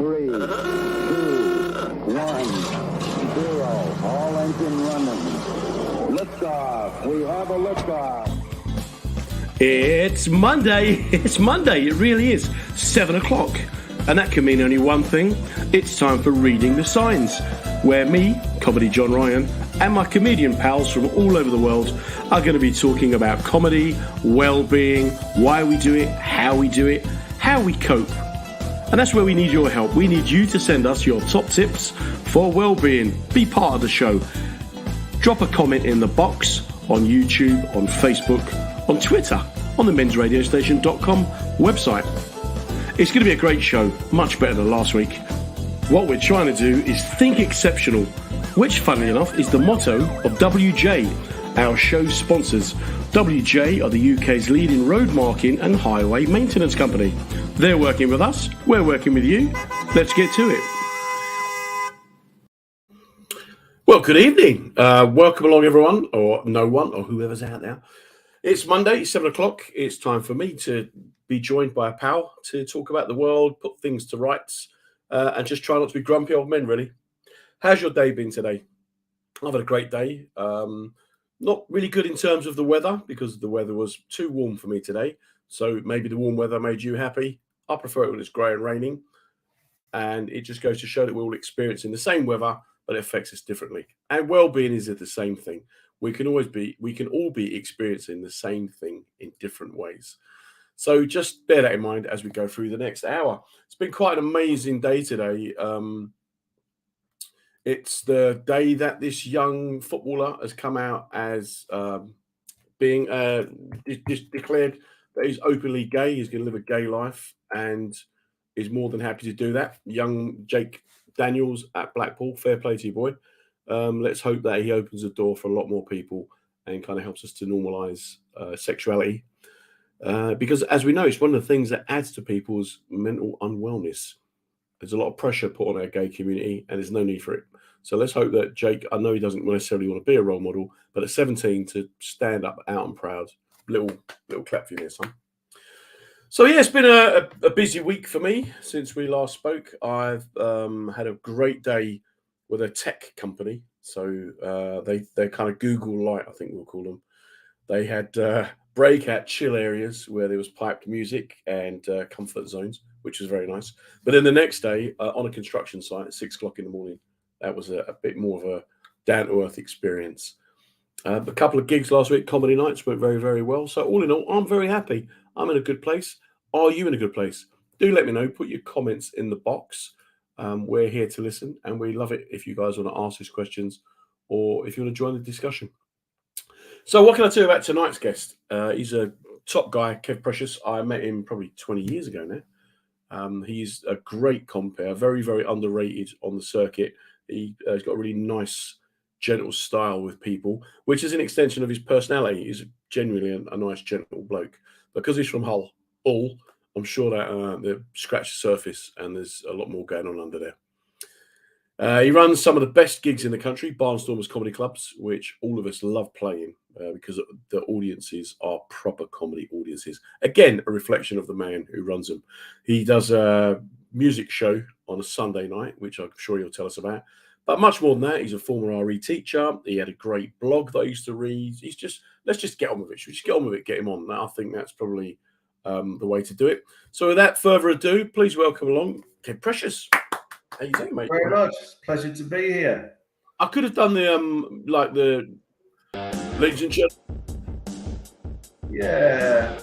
3, 2, 1, 0. All engine running. Liftoff. We have a liftoff. It's Monday. It's Monday. It really is. 7 o'clock. And that can mean only one thing. It's time for Reading the Signs, where me, Comedy John Ryan, and my comedian pals from all over the world are going to be talking about comedy, well-being, why we do it, how we cope. And that's where we need your help. We need you to send us your top tips for well-being. Be part of the show. Drop a comment in the box on YouTube, on Facebook, on Twitter, on the mensradiostation.com website. It's going to be a great show, much better than last week. What we're trying to do is think exceptional, which, funnily enough, is the motto of WJ, our show's sponsors. WJ are the UK's leading road marking and highway maintenance company. They're working with us, we're working with you. Let's get to it. Well, good evening. Welcome along, everyone, or no one, or whoever's out there. It's Monday, 7 o'clock. It's time for me to be joined by a pal to talk about the world, put things to rights, and just try not to be grumpy old men, really. How's your day been today? I've had a great day. Not really good in terms of the weather, because the weather was too warm for me today. So maybe the warm weather made you happy. I prefer it when it's grey and raining. And it just goes to show that we're all experiencing the same weather, but it affects us differently. And well-being is the same thing. We can all be experiencing the same thing in different ways. So just bear that in mind as we go through the next hour. It's been quite an amazing day today. It's the day that this young footballer has come out as being declared that he's openly gay. He's going to live a gay life and is more than happy to do that. Young Jake Daniels at Blackpool, fair play to you, boy. Let's hope that he opens the door for a lot more people and kind of helps us to normalise sexuality. Because as we know, it's one of the things that adds to people's mental unwellness. There's a lot of pressure put on our gay community and there's no need for it. So let's hope that Jake, I know he doesn't necessarily want to be a role model, but at 17 to stand up out and proud. Little clap for you there, son. So yeah, it's been a busy week for me since we last spoke. I've had a great day with a tech company. So they're kind of Google Light, I think we'll call them. They had breakout chill areas where there was piped music and comfort zones, which was very nice. But then the next day on a construction site at 6 o'clock in the morning, that was a bit more of a down-to-earth experience. A couple of gigs last week, comedy nights, went very, very well. So all in all, I'm very happy. I'm in a good place. Are you in a good place? Do let me know. Put your comments in the box. We're here to listen, and we love it if you guys want to ask us questions or if you want to join the discussion. So what can I tell you about tonight's guest? He's a top guy, Kev Precious. I met him probably 20 years ago now. He's a great compere, very, very underrated on the circuit. He's got a really nice, gentle style with people, which is an extension of his personality. He's genuinely a nice, gentle bloke. Because he's from Hull, I'm sure that they scratched the surface and there's a lot more going on under there. He runs some of the best gigs in the country, Barnstormers comedy clubs, which all of us love playing because the audiences are proper comedy audiences. Again, a reflection of the man who runs them. He does a music show on a Sunday night, which I'm sure he'll tell us about. But much more than that, he's a former RE teacher. He had a great blog that I used to read. Let's just get on with it. Should we just get on with it, get him on? I think that's probably the way to do it. So without further ado, please welcome along Kev Precious. How you doing, mate? Very much. Pleasure to be here. I could have done the ladies and gentlemen. Yeah.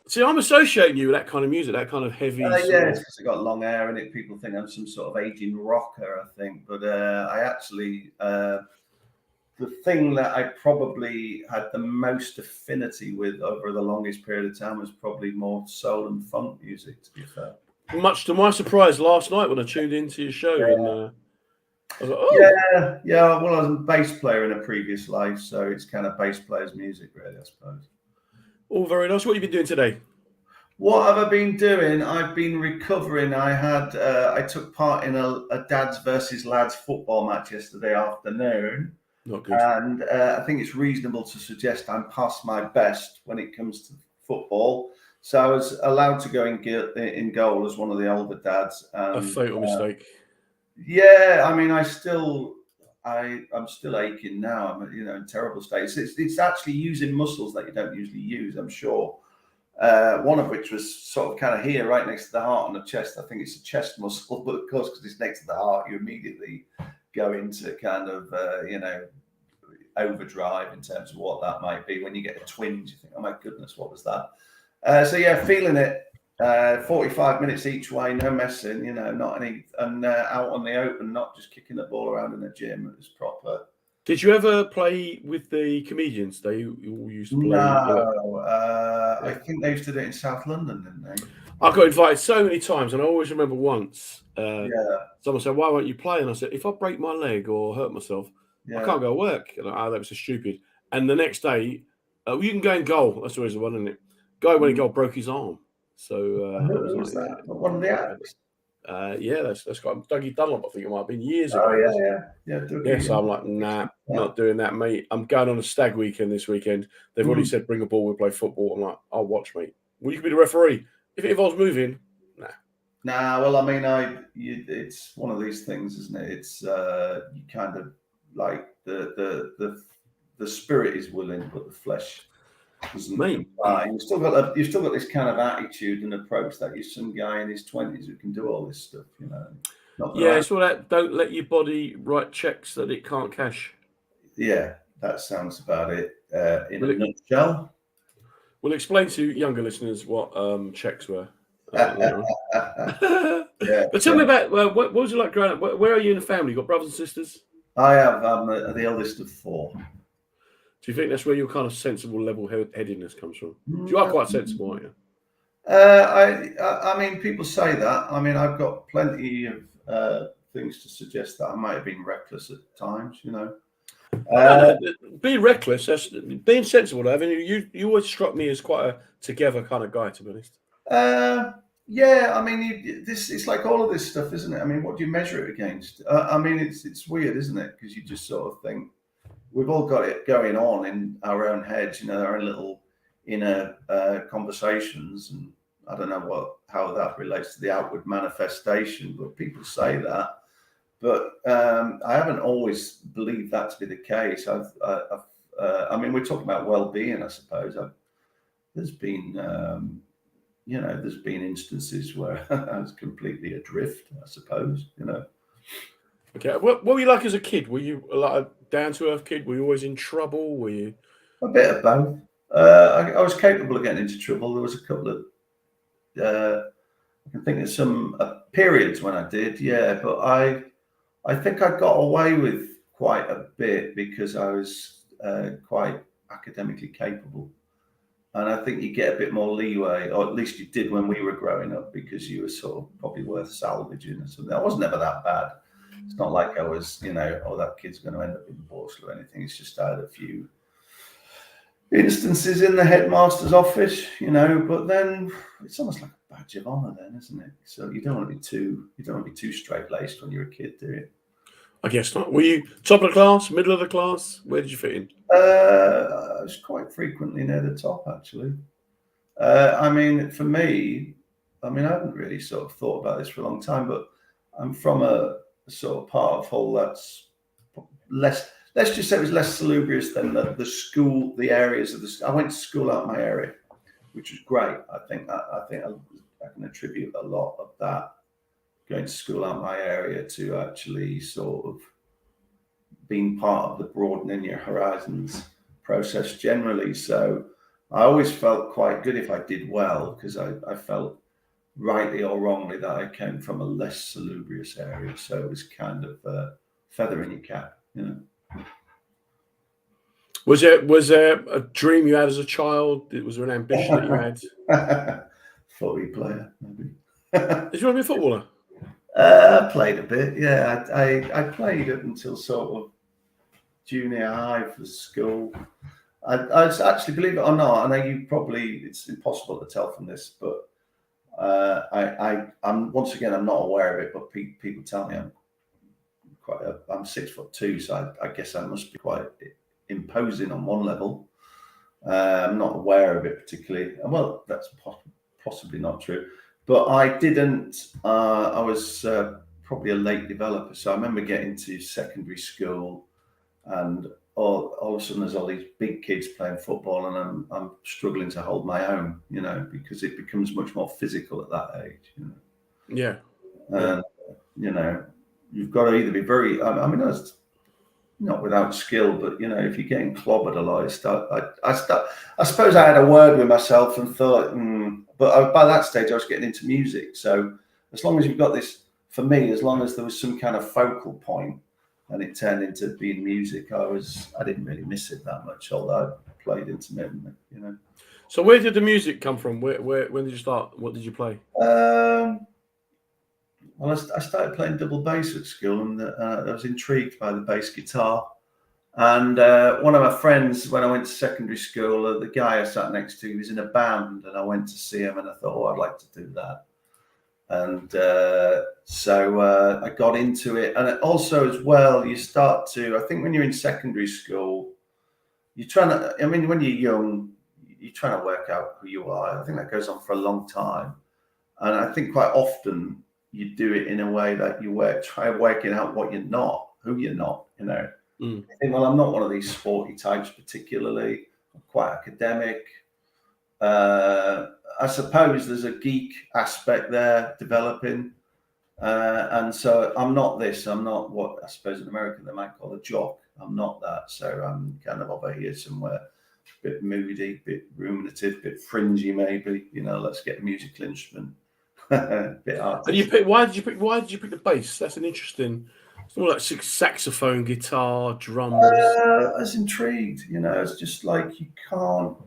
See, I'm associating you with that kind of music, that kind of heavy. Yeah, it's because I got long hair in it. People think I'm some sort of aging rocker, I think. But I actually, the thing that I probably had the most affinity with over the longest period of time was probably more soul and funk music, to be fair. Much to my surprise last night when I tuned into your show, and I was like, oh. Yeah. Well, I was a bass player in a previous life, so it's kind of bass player's music, really, I suppose. All very nice. What have you been doing today? What have I been doing? I've been recovering. I took part in a dads versus lads football match yesterday afternoon. Not good. And I think it's reasonable to suggest I'm past my best when it comes to football. So I was allowed to go in goal as one of the older dads. A fatal mistake. Yeah, I mean, I'm still aching now. I'm, in terrible state. It's actually using muscles that you don't usually use, I'm sure. One of which was sort of kind of here, right next to the heart and the chest. I think it's a chest muscle, but of course, because it's next to the heart, you immediately go into kind of, overdrive in terms of what that might be. When you get a twinge, you think, oh my goodness, what was that? So yeah, feeling it. 45 minutes each way, no messing, not any, and out on the open, not just kicking the ball around in the gym. It was proper. Did you ever play with the comedians? They all used to play. No, I think they used to do it in South London, didn't they? I got invited so many times, and I always remember once. Someone said, "Why won't you play?" And I said, "If I break my leg or hurt myself, I can't go to work." And that was so stupid. And the next day, you can go in goal. That's always the one, isn't it? Guy went in goal, broke his arm. So who was that? One of the acts. That's got Dougie Dunlop. I think it might have been years ago. Oh yeah. Yeah, so I'm like, nah, not doing that, mate. I'm going on a stag weekend this weekend. They've already said bring a ball, we'll play football. I'm like, I'll watch, mate. Well, you can be the referee if it involves moving. Nah. Well, I mean, it's one of these things, isn't it? It's you kind of like the spirit is willing, but the flesh doesn't comply. You've still got this kind of attitude and approach that you're some guy in his 20s who can do all this stuff, It's all that don't let your body write checks that it can't cash. Yeah, that sounds about it in a nutshell. We'll explain to younger listeners what checks were. But tell me about what was it like growing up? Where are you in the family? You got brothers and sisters? I have. I'm the eldest of 4. Do you think that's where your kind of sensible level-headedness comes from? You are quite sensible, aren't you? I mean, people say that. I mean, I've got plenty of things to suggest that I might have been reckless at times, Being reckless, being sensible, though. I mean, you always struck me as quite a together kind of guy, to be honest. Yeah, I mean, it's like all of this stuff, isn't it? I mean, what do you measure it against? I mean, it's weird, isn't it? Because you just sort of think we've all got it going on in our own heads, our own little inner conversations, and I don't know how that relates to the outward manifestation, but people say that. But I haven't always believed that to be the case. I mean, we're talking about well-being, I suppose. There's been instances where I was completely adrift, I suppose, Okay. What were you like as a kid? Were you like a down-to-earth kid? Were you always in trouble? Were you a bit of both? I was capable of getting into trouble. There was a couple of I can think of some periods when I did, but I think I got away with quite a bit because I was quite academically capable. And I think you get a bit more leeway, or at least you did when we were growing up, because you were sort of probably worth salvaging or something. I was never that bad. It's not like I was, that kid's going to end up in Borstal or anything. It's just I had a few instances in the headmaster's office, but then it's almost like a badge of honor then, isn't it? So you don't want to be too straight-laced when you're a kid, do you? I guess not. Were you top of the class, middle of the class? Where did you fit in? I was quite frequently near the top, actually. I mean, for me, I haven't really sort of thought about this for a long time, but I'm from a sort of part of Hull that's less, let's just say it was less salubrious than the school, the areas of I went to school out of my area, which was great. I think I can attribute a lot of that, going to school out of my area, to actually sort of being part of the broadening your horizons process generally. So I always felt quite good if I did well, because I felt, rightly or wrongly, that I came from a less salubrious area. So it was kind of a feather in your cap, Was there a dream you had as a child? Was there an ambition that you had? Footy player, maybe. Did you want to be a footballer? I played a bit, yeah. I played up until sort of junior high for school. I actually, believe it or not, I know it's impossible to tell from this, but I'm once again, I'm not aware of it, but people tell me I'm 6'2", so I guess I must be quite imposing on one level. I'm not aware of it particularly. Well, that's possibly not true. But I didn't. I was probably a late developer, so I remember getting to secondary school, and all of a sudden there's all these big kids playing football, and I'm struggling to hold my own, you know, because it becomes much more physical at that age, you know. Yeah. And you know, you've got to either be very. I mean, that's not without skill, but you know, if you're getting clobbered a lot, I suppose I had a word with myself and thought, but by that stage I was getting into music. So as long as you've got this, for me, as long as there was some kind of focal point and it turned into being music, I didn't really miss it that much, although I played intermittently, you know. So where did the music come from? When did you start? What did you play? Well, I started playing double bass at school, and I was intrigued by the bass guitar. And one of my friends, when I went to secondary school, the guy I sat next to, he was in a band, and I went to see him, and I thought, oh, I'd like to do that. And so I got into it. And also, as well, you start to, I think when you're in secondary school, you're trying to, I mean, when you're young, you're trying to work out who you are. I think that goes on for a long time. And I think quite often, you do it in a way that you try working out what you're not, who you're not, you know. I think, well, I'm not one of these sporty types particularly. I'm quite academic. I suppose there's a geek aspect there developing. And so I'm not this. I'm not what I suppose in America they might call a jock. I'm not that. So I'm kind of over here somewhere, a bit moody, a bit ruminative, a bit fringy maybe. You know, let's get a musical instrument. Bit artistic. Why did you pick the bass? That's an interesting. It's more like saxophone, guitar, drums. I was intrigued. You know, it's just like you can't.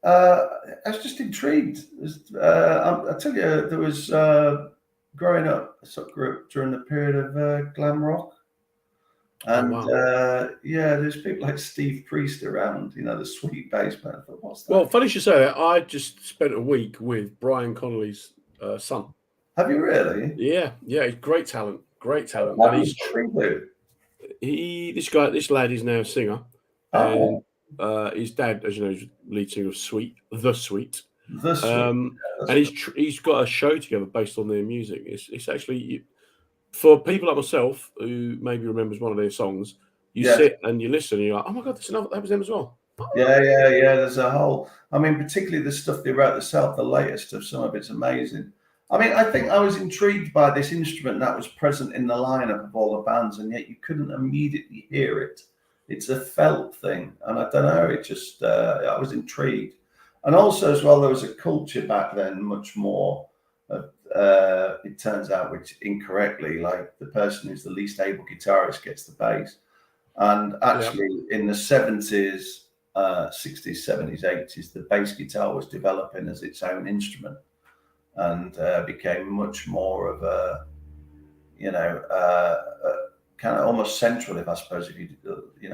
I was just intrigued. I tell you, there was growing up. I sort of grew up during the period of glam rock, and there's people like Steve Priest around. You know, the sweet bass man. I thought, what's that? Well, funny you should say that. I just spent a week with Brian Connolly's son. Have you really? Yeah, he's great talent. And this lad is now a singer, and his dad, as you know, is lead singer of The Sweet. And he's got a show together based on their music. It's actually for people like myself who maybe remembers one of their songs. You sit and you listen, and you're like, oh my god, that was them as well. Yeah. There's a whole. I mean, particularly the stuff they wrote themselves, the latest stuff. Some of it's amazing. I mean, I think I was intrigued by this instrument that was present in the lineup of all the bands, and yet you couldn't immediately hear it. It's a felt thing, and I don't know. It just I was intrigued, and also as well, there was a culture back then, much more. It turns out, which incorrectly, like the person who's the least able guitarist gets the bass, and actually in the 70s, 60s, 70s, 80s, the bass guitar was developing as its own instrument. And became much more of a, kind of almost central, if I suppose, if you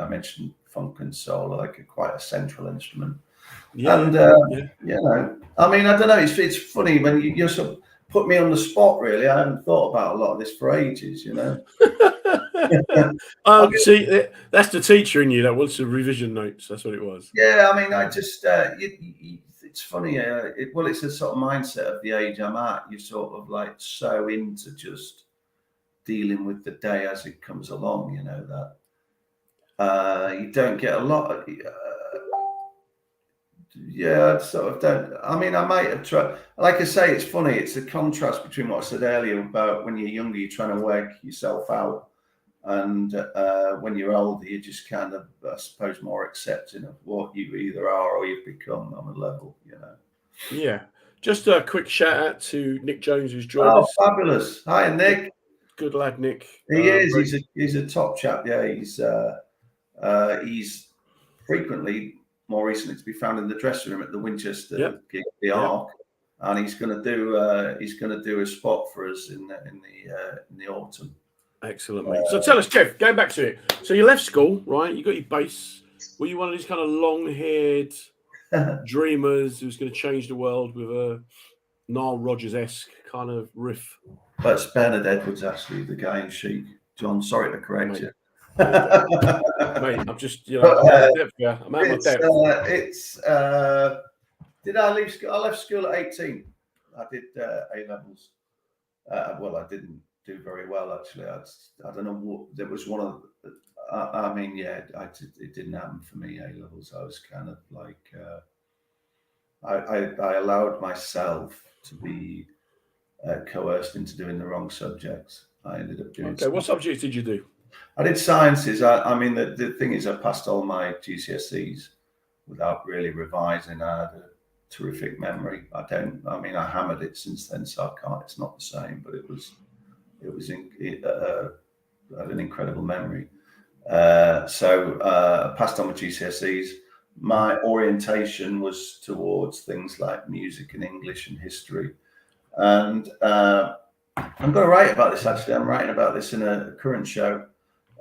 mentioned funk and soul, like quite a central instrument. Yeah. And I mean, I don't know. It's funny when you sort of put me on the spot. Really, I haven't thought about a lot of this for ages. You know. See, that's the teacher in you that wants the revision notes. That's what it was. Yeah, I mean, I just it's funny. It's a sort of mindset of the age I'm at. You're sort of like so into just dealing with the day as it comes along. You know that you don't get a lot of. I sort of don't. I mean, I might have tried. Like I say, it's funny. It's a contrast between what I said earlier about when you're younger, you're trying to work yourself out, and when you're older, you're just kind of, I suppose, more accepting of what you either are or you've become on a level, you know. Yeah. Just a quick shout out to Nick Jones, who's joined us. Oh, fabulous! Hi, Nick. Good lad, Nick. He is. He's a top chap. Yeah, he's frequently. More recently, to be found in the dressing room at the Winchester gig, the Arc, and he's going to do a spot for us in the autumn. Excellent, mate. So tell us, Jeff, going back to it. So you left school, right? You got your bass. Were you one of these kind of long-haired dreamers who's going to change the world with a Nile Rodgers-esque kind of riff? That's Bernard Edwards, actually, the guy in Chic. John, sorry to correct you. Mate, I'm just, I'm out of my depth. It's Did I leave school? I left school at 18. I did A levels. Well, I didn't do very well actually. I don't know what. There was one of. I mean, yeah, it didn't happen for me. A levels. I was kind of like. I allowed myself to be coerced into doing the wrong subjects. I ended up doing. Okay, what subjects did you do? I did sciences. I mean, the thing is, I passed all my GCSEs without really revising. I had a terrific memory. I hammered it since then, so I can't. It's not the same, but it was I had an incredible memory. So I passed on my GCSEs. My orientation was towards things like music and English and history. And I'm going to write about this, actually. I'm writing about this in a current show.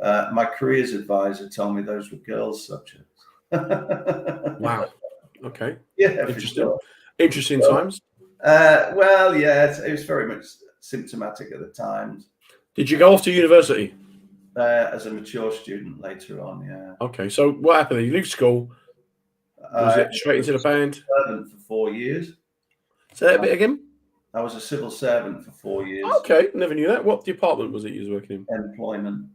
My careers advisor told me those were girls' subjects. Wow. Okay. Yeah. Interesting. Sure. Interesting times. Well, yeah, it was very much symptomatic at the time. Did you go off to university? As a mature student later on, yeah. Okay, so what happened? You leave school. Was it straight into the band? Servant for 4 years. Say that a bit again. I was a civil servant for 4 years. Okay, never knew that. What department was it you was working in? Employment,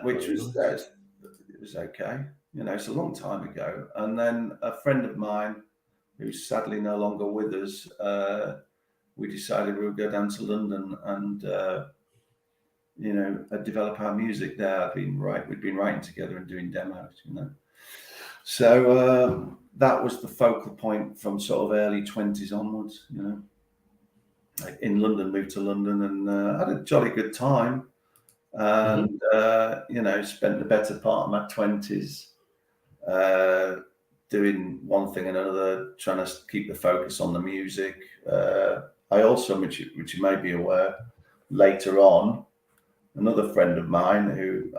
which was it was okay. You know, it's a long time ago. And then a friend of mine, who's sadly no longer with us, we decided we would go down to London and develop our music there. We'd been writing together and doing demos, you know. So that was the focal point from sort of early 20s onwards, you know. Like in London, moved to London and had a jolly good time. And, spent the better part of my 20s doing one thing and another, trying to keep the focus on the music. I also, which you may be aware, later on, another friend of mine who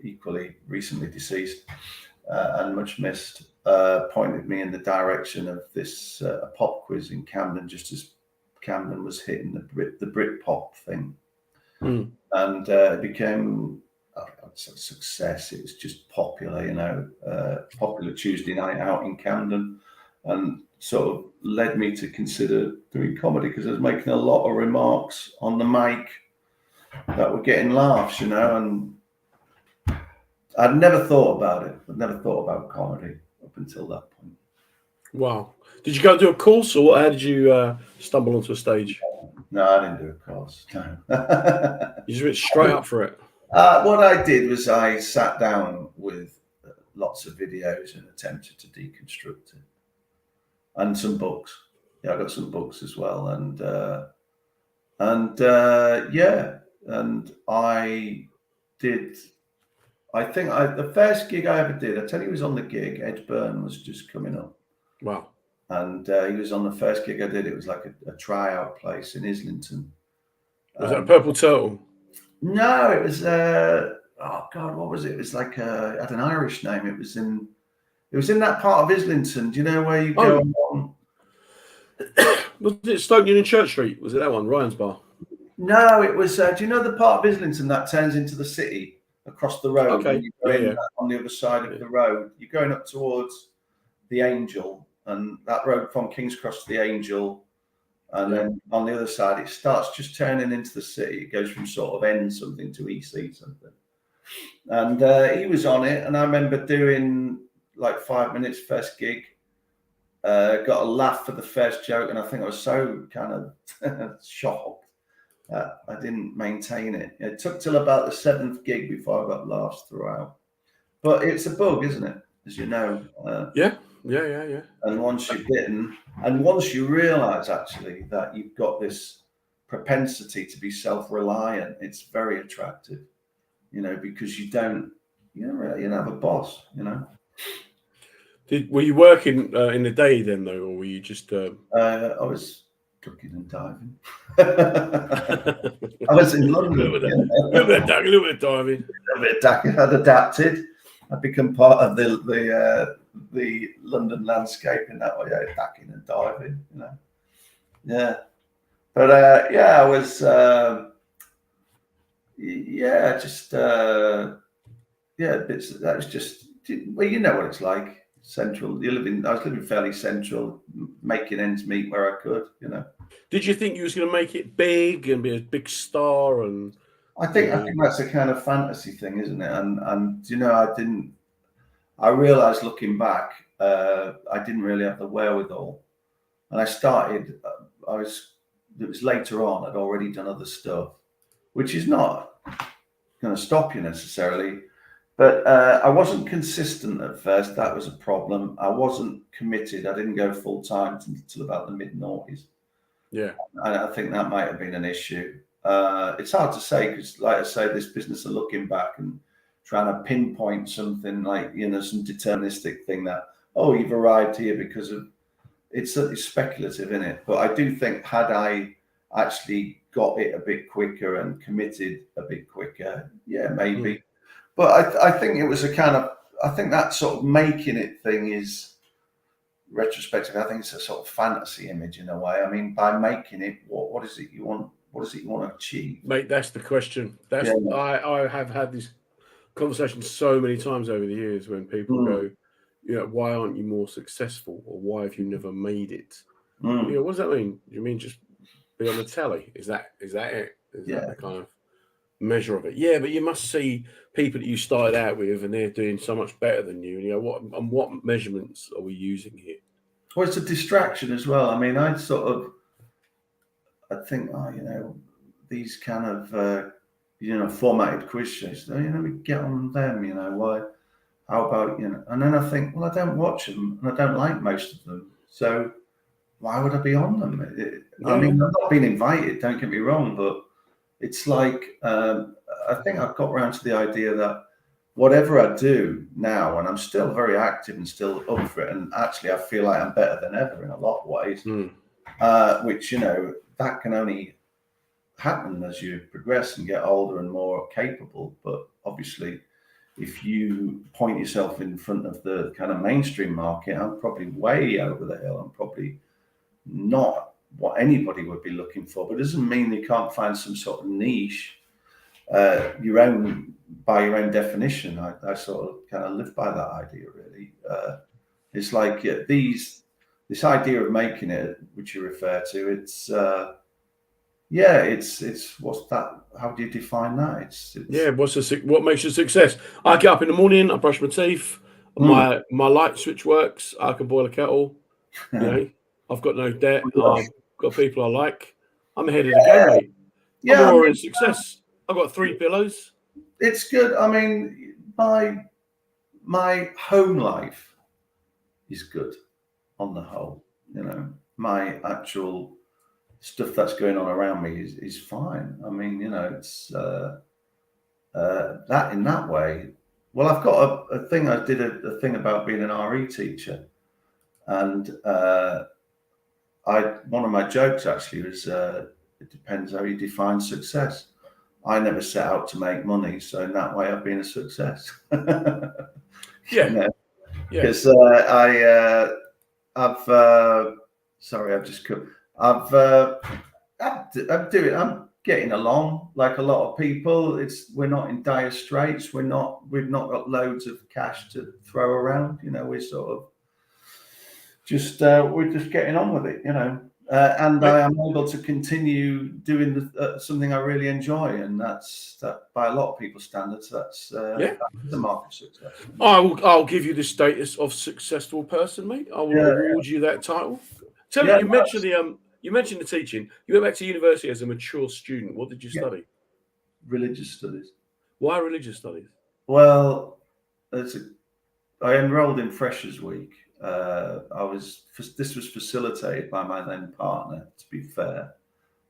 equally recently deceased and much missed, pointed me in the direction of this pop quiz in Camden, just as Camden was hitting the Britpop thing. And it became a success. It was just popular, you know, popular Tuesday night out in Camden, and sort of led me to consider doing comedy because I was making a lot of remarks on the mic that were getting laughs, you know, and I'd never thought about it. I'd never thought about comedy up until that point. Wow. Did you go do a course, or how did you stumble onto a stage? No, I didn't do a course. No. You just went straight up for it. What I did was I sat down with lots of videos and attempted to deconstruct it, and some books. Yeah, I got some books as well, and I did. I think the first gig I ever did, I tell you, was on the gig. Ed Byrne was just coming up. Wow. And he was on the first gig I did. It was like a tryout place in Islington. Was that a Purple Turtle? No, it was. Oh God, what was it? It was like it had an Irish name. It was in that part of Islington. Do you know where you go? Was it Stoke Newton Church Street? Was it that one, Ryan's Bar? No, it was. Do you know the part of Islington that turns into the city across the road? Okay. On the other side of the road, you're going up towards the Angel, and that road from King's Cross to the Angel, and then on the other side it starts just turning into the city. It goes from sort of N something to EC something, and he was on it, and I remember doing like 5 minutes first gig. Got a laugh for the first joke, and I think I was so kind of shocked that I didn't maintain it. It took till about the 7th gig before I got laughs throughout. But it's a bug, isn't it? As you know. Yeah. And once you're bitten, and once you realise actually that you've got this propensity to be self-reliant, it's very attractive, you know, because you don't have a boss, you know. Were you working in the day then, though, or were you just? I was ducking and diving. I was in London. A little bit of diving. A little bit of ducking. I'd adapted. I'd become part of the London landscape in that way, ducking and diving. You know. Yeah, but I was. That was just. Well, you know what it's like. central. I was living fairly central, making ends meet where I could, Did you think you was going to make it big and be a big star? And I think that's a kind of fantasy thing, isn't it? And I realized looking back, I didn't really have the wherewithal. And it was later on, I'd already done other stuff, which is not going to stop you necessarily. But I wasn't consistent at first. That was a problem. I wasn't committed. I didn't go full time until about the mid-noughties. Yeah. And I think that might have been an issue. It's hard to say because, like I say, this business of looking back and trying to pinpoint something like, some deterministic thing that, oh, you've arrived here because of, it's speculative, isn't it? But I do think had I actually got it a bit quicker and committed a bit quicker, yeah, maybe. But I think it was I think that sort of making it thing is retrospective. I think it's a sort of fantasy image in a way. I mean, by making it, what is it you want? What is it you want to achieve? Mate, that's the question. I have had this conversation so many times over the years when people go, why aren't you more successful, or why have you never made it? What does that mean? Do you mean just be on the telly? Is that it? Is that the kind of measure of it? Yeah, but you must see people that you started out with and they're doing so much better than you. And what measurements are we using here? Well, it's a distraction as well. I mean, I think, these kind of formatted quiz shows, we get on them, why, how about, and then I think, well, I don't watch them and I don't like most of them. So why would I be on them? I mean, I'm not being invited, don't get me wrong, but it's like, I think I've got around to the idea that whatever I do now, and I'm still very active and still up for it, and actually I feel like I'm better than ever in a lot of ways, which, that can only happen as you progress and get older and more capable. But obviously, if you point yourself in front of the kind of mainstream market, I'm probably way over the hill. I'm probably not what anybody would be looking for, but it doesn't mean you can't find some sort of niche, by your own definition. I sort of kind of live by that idea, really. It's like this idea of making it, which you refer to, it's what's that? How do you define that? What makes a success? I get up in the morning, I brush my teeth, my light switch works, I can boil a kettle, I've got no debt, I've got people I like, I'm ahead of the game, mate. I'm already in success. I've got 3 pillows. It's good. I mean, my home life is good on the whole. My actual stuff that's going on around me is fine. I mean, it's that in that way. Well, I've got a thing. I did a thing about being an RE teacher, and one of my jokes actually was, it depends how you define success. I never set out to make money, so in that way, I've been a success. Because I'm getting along like a lot of people. We're not in dire straits. We've not got loads of cash to throw around. We're sort of we're just getting on with it. And I am able to continue doing something I really enjoy, and that's that by a lot of people's standards. That's the market success. I'll give you the status of successful person, mate. I will award you that title. Tell me, you mentioned the teaching. You went back to university as a mature student. What did you study? Religious studies. Why religious studies? Well, I enrolled in Freshers Week. This was facilitated by my then partner. To be fair,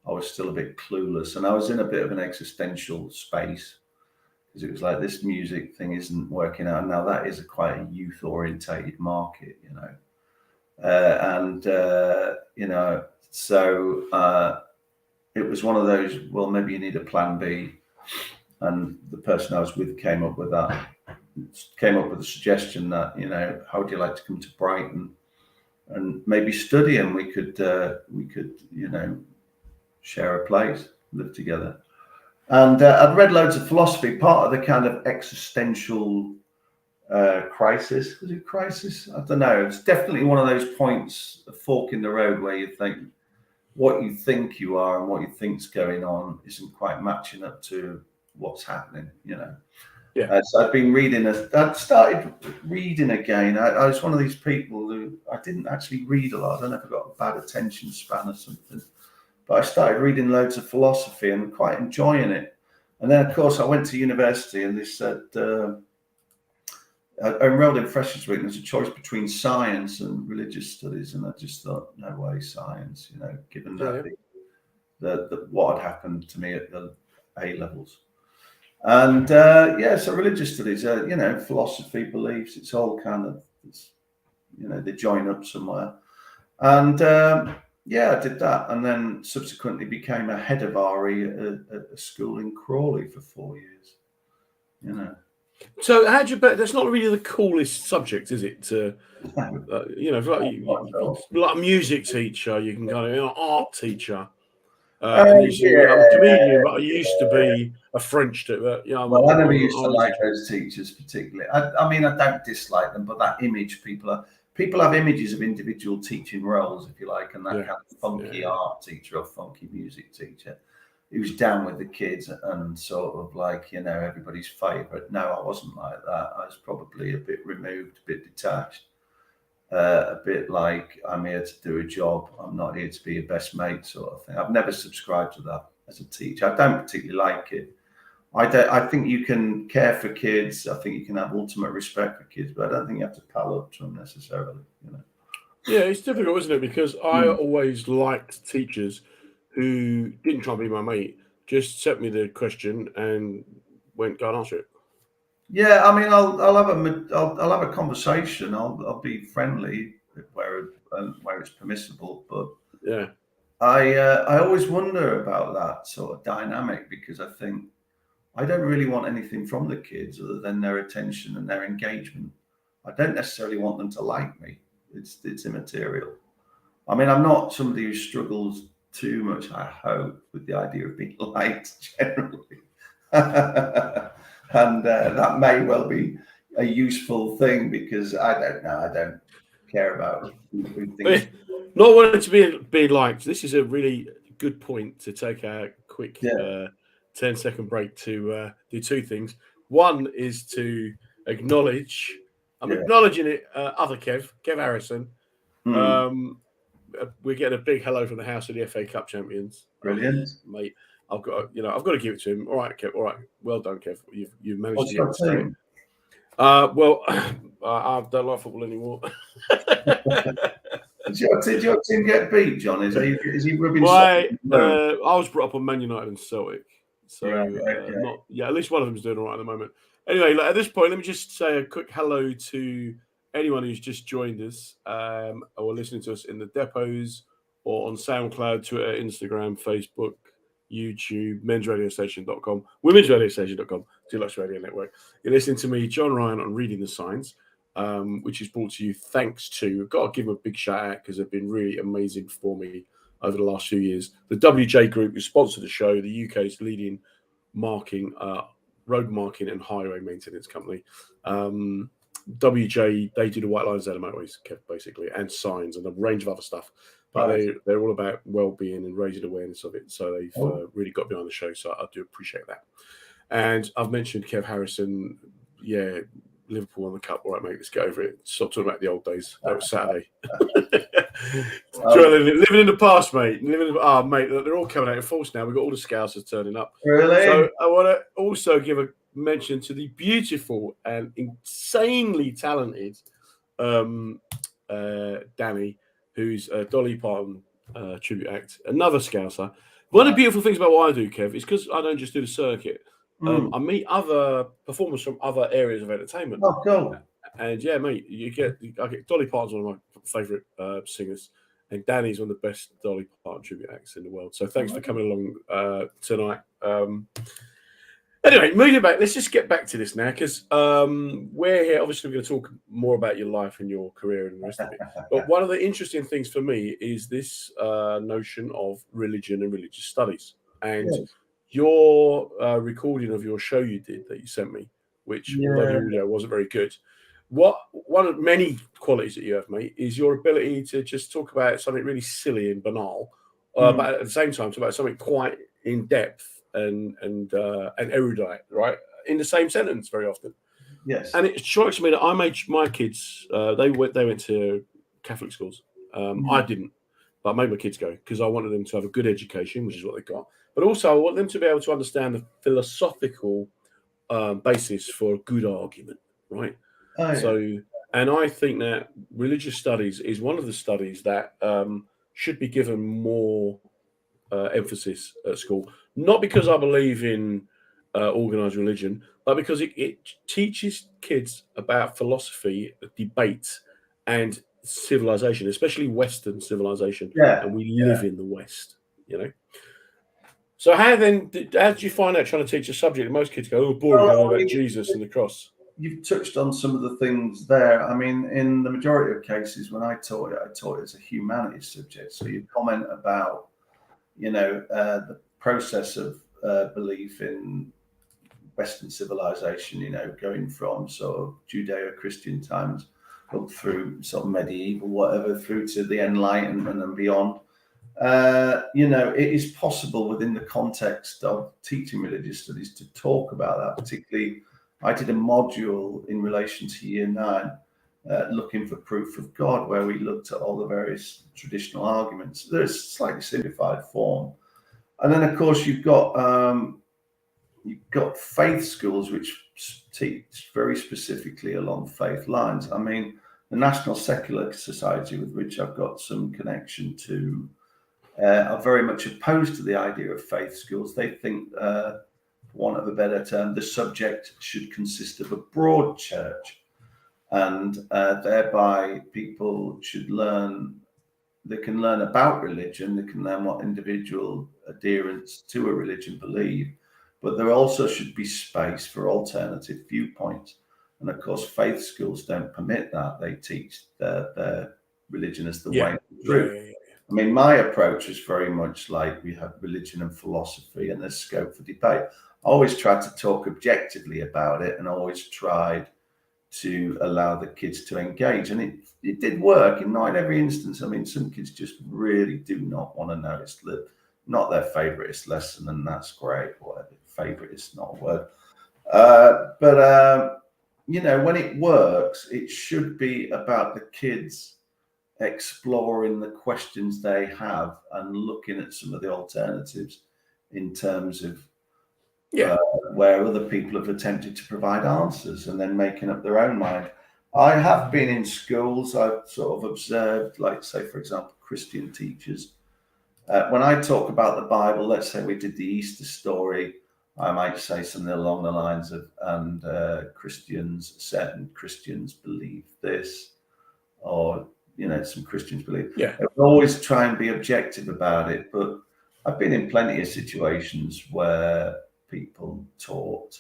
I was still a bit clueless, and I was in a bit of an existential space because it was like, this music thing isn't working out. Now that is quite a youth-orientated market, so it was one of those. Well, maybe you need a plan B, and the person I was with came up with the suggestion that, how would you like to come to Brighton and maybe study, and we could share a place, live together. And I'd read loads of philosophy. Part of the kind of existential crisis. Was it crisis? I don't know. It's definitely one of those points, a fork in the road, where you think what you think you are and what you think's going on isn't quite matching up to what's happening. Yeah. So I'd started reading again. I was one of these people who I didn't actually read a lot. I never got a bad attention span or something. But I started reading loads of philosophy and quite enjoying it. And then, of course, I went to university and they said, I enrolled in Freshers Week. There's a choice between science and religious studies. And I just thought, no way, science, given that what had happened to me at the A levels. And so religious studies, philosophy, beliefs, it's all kind of, they join up somewhere. And I did that. And then subsequently became a head of RE at a school in Crawley for 4 years, So that's not really the coolest subject, is it? Like a music teacher, you can kind of, art teacher. I'm a comedian, but I used to be a French teacher. Well, I never used to like those teachers particularly. I mean, I don't dislike them, but that image, people have images of individual teaching roles, if you like, and that kind of funky art teacher or funky music teacher who's down with the kids and sort of like, everybody's favourite. No, I wasn't like that. I was probably a bit removed, a bit detached. A bit like, I'm here to do a job. I'm not here to be your best mate, sort of thing. I've never subscribed to that as a teacher. I don't particularly like it. I think you can care for kids. I think you can have ultimate respect for kids, but I don't think you have to pal up to them necessarily. Yeah, it's difficult, isn't it? Because I always liked teachers who didn't try and be my mate, just sent me the question and went, go and answer it. Yeah, I mean, I'll have a conversation. I'll be friendly where it's permissible, but yeah, I always wonder about that sort of dynamic because I think I don't really want anything from the kids other than their attention and their engagement. I don't necessarily want them to like me. It's immaterial. I mean, I'm not somebody who struggles too much, I hope, with the idea of being liked generally. And that may well be a useful thing because I don't know. I don't care about who thinks. Not wanting to be liked. This is a really good point to take a quick 10-second break to do two things. One is to acknowledge. I'm acknowledging it. Other Kev Harrison. We're getting a big hello from the house of the FA Cup champions. Brilliant, mate. I've got to give it to him. All right, Kev. All right, well done, Kev. You've managed What's to your get this team? Well, I don't like football anymore. Did your team get beat, John? Is he rubbing? I was brought up on Man United and Celtic, so right, at least one of them is doing all right at the moment. Anyway, at this point, let me just say a quick hello to anyone who's just joined us or listening to us in the depots or on SoundCloud, Twitter, Instagram, Facebook, YouTube, mensradiostation.com, womensradiostation.com, Deluxe Radio Network. You're listening to me, John Ryan, on Reading the Signs, which is brought to you thanks to, I've got to give them a big shout out because they've been really amazing for me over the last few years. The WJ Group, who sponsored the show, the UK's leading road marking and highway maintenance company. WJ, they do the white lines out of motorways, basically, and signs and a range of other stuff. But they're all about well-being and raising awareness of it. So they've really got behind the show. So I do appreciate that. And I've mentioned Kev Harrison. Yeah, Liverpool won the cup. All right, mate, let's get over it. Stop talking about the old days. That was Saturday. Living in the past, mate. Mate, they're all coming out in force now. We've got all the Scousers turning up. Really? So I want to also give a mention to the beautiful and insanely talented Danny, who's a Dolly Parton tribute act, another Scouser. One of the beautiful things about what I do, Kev, is because I don't just do the circuit. I meet other performers from other areas of entertainment. Oh, cool. And yeah, mate, I get Dolly Parton's one of my favourite singers, and Danny's one of the best Dolly Parton tribute acts in the world. So thanks for coming along tonight. Anyway, moving back, let's just get back to this now because we're here. Obviously, we're going to talk more about your life and your career and the rest of it. But one of the interesting things for me is this notion of religion and religious studies. And your recording of your show you did that you sent me, which although the audio wasn't very good, one of many qualities that you have, mate, is your ability to just talk about something really silly and banal, but at the same time, talk about something quite in depth and erudite, right? In the same sentence very often. Yes. And it strikes me that I made my kids. They went to Catholic schools. I didn't, but I made my kids go because I wanted them to have a good education, which is what they got. But also, I want them to be able to understand the philosophical basis for a good argument, right? Oh, yeah. So, and I think that religious studies is one of the studies that should be given more emphasis at school. Not because I believe in organized religion, but because it teaches kids about philosophy, debate, and civilization, especially Western civilization. Yeah. And we live in the West, you know. So how did you find out trying to teach a subject that most kids go, oh, boring, Well, about Jesus and the cross? You've touched on some of the things there. I mean, in the majority of cases, when I taught it as a humanities subject. So you comment about, the process of belief in Western civilization, going from sort of Judeo-Christian times up through sort of medieval, whatever, through to the Enlightenment and beyond. It is possible within the context of teaching religious studies to talk about that. Particularly, I did a module in relation to Year 9, looking for proof of God, where we looked at all the various traditional arguments. There's slightly simplified form, and then of course you've got faith schools which teach very specifically along faith lines. I mean, the National Secular Society, with which I've got some connection to, are very much opposed to the idea of faith schools. They think, for want of a better term, the subject should consist of a broad church, and thereby people should learn. They can learn about religion. They can learn what individual adherents to a religion believe, but there also should be space for alternative viewpoints. And of course, faith schools don't permit that. They teach their religion as the way of truth. Yeah. I mean, my approach is very much like we have religion and philosophy, and there's scope for debate. I always tried to talk objectively about it, and always tried to allow the kids to engage. And it did work in not every instance. I mean, some kids just really do not want to know. It's not their favouriteest lesson, and that's great. Whatever, favourite is not a word. But when it works, it should be about the kids exploring the questions they have and looking at some of the alternatives in terms of where other people have attempted to provide answers, and then making up their own mind. I have been in schools. I've sort of observed, like, say, for example, Christian teachers. When I talk about the Bible, let's say we did the Easter story, I might say something along the lines of, certain Christians believe this, or some Christians believe. Yeah. I always try and be objective about it, but I've been in plenty of situations where people taught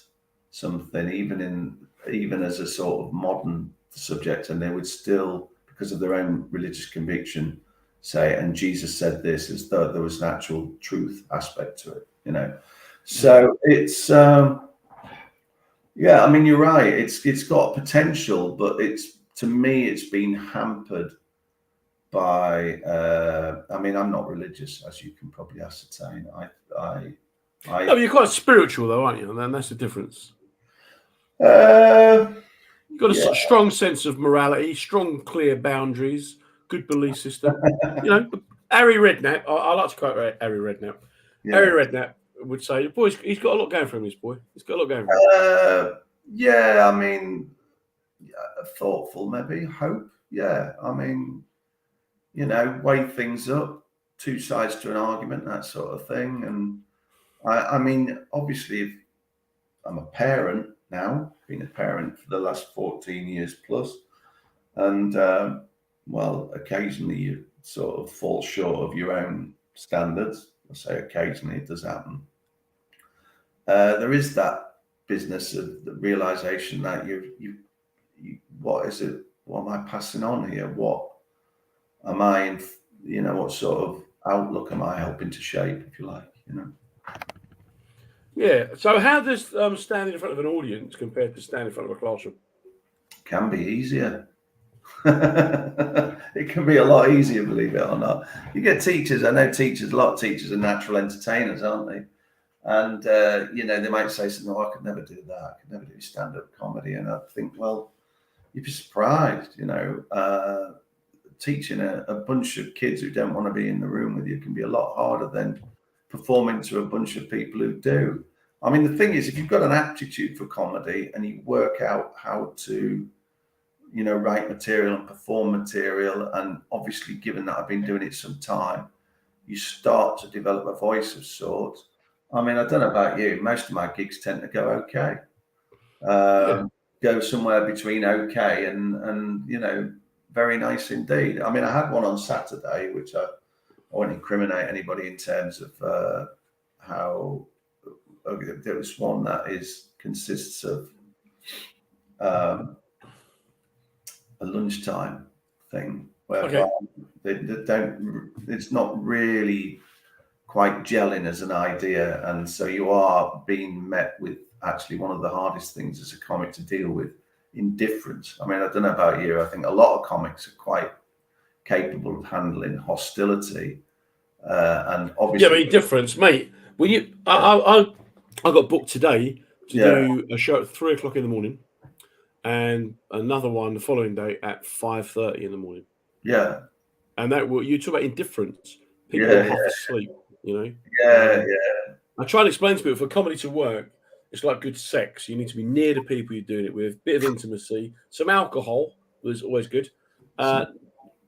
something, even as a sort of modern subject, and they would still, because of their own religious conviction, say, and Jesus said this, as though there was an actual truth aspect to it. So it's I mean, you're right. It's got potential, but to me, it's been hampered by. I mean, I'm not religious, as you can probably ascertain. No, you're quite spiritual, though, aren't you? And then that's the difference. You've got a strong sense of morality, strong, clear boundaries, good belief system. Harry Redknapp. I like to quote Harry Redknapp. Yeah. Harry Redknapp would say, "Boy, he's got a lot going for him. This boy, he's got a lot going for him." I mean, thoughtful, maybe, hope. Yeah, I mean, weigh things up, two sides to an argument, that sort of thing. And I mean, obviously, if I'm a parent now, been a parent for the last 14 years plus, and occasionally you sort of fall short of your own standards. I say occasionally, it does happen. There is that business of the realization that you what is it? What am I passing on here? What am I what sort of outlook am I helping to shape, if you like, Yeah. So how does standing in front of an audience compare to standing in front of a classroom? can be easier. It can be a lot easier, believe it or not. You get teachers. I know teachers. A lot of teachers are natural entertainers, aren't they? And they might say something. Oh, I could never do that. I could never do stand-up comedy. And I think, well, you'd be surprised. Teaching a bunch of kids who don't want to be in the room with you can be a lot harder than performing to a bunch of people who do. I mean, the thing is, if you've got an aptitude for comedy and you work out how to, write material and perform material, and obviously, given that I've been doing it some time, you start to develop a voice of sorts. I mean, I don't know about you. Most of my gigs tend to go okay. Go somewhere between okay and very nice indeed. I mean, I had one on Saturday, which I won't incriminate anybody in terms of how there was one that consists of a lunchtime thing where they don't. It's not really quite gelling as an idea, and so you are being met with actually one of the hardest things as a comic to deal with: indifference. I mean, I don't know about you. I think a lot of comics are quite capable of handling hostility, and obviously, Yeah, but indifference, mate. Well, I got booked today to do a show at 3:00 in the morning, and another one the following day at 5:30 in the morning. Yeah, and that you talk about indifference. People are half asleep. I try and explain to people for comedy to work, it's like good sex. You need to be near the people you're doing it with, bit of intimacy, some alcohol is always good. Don't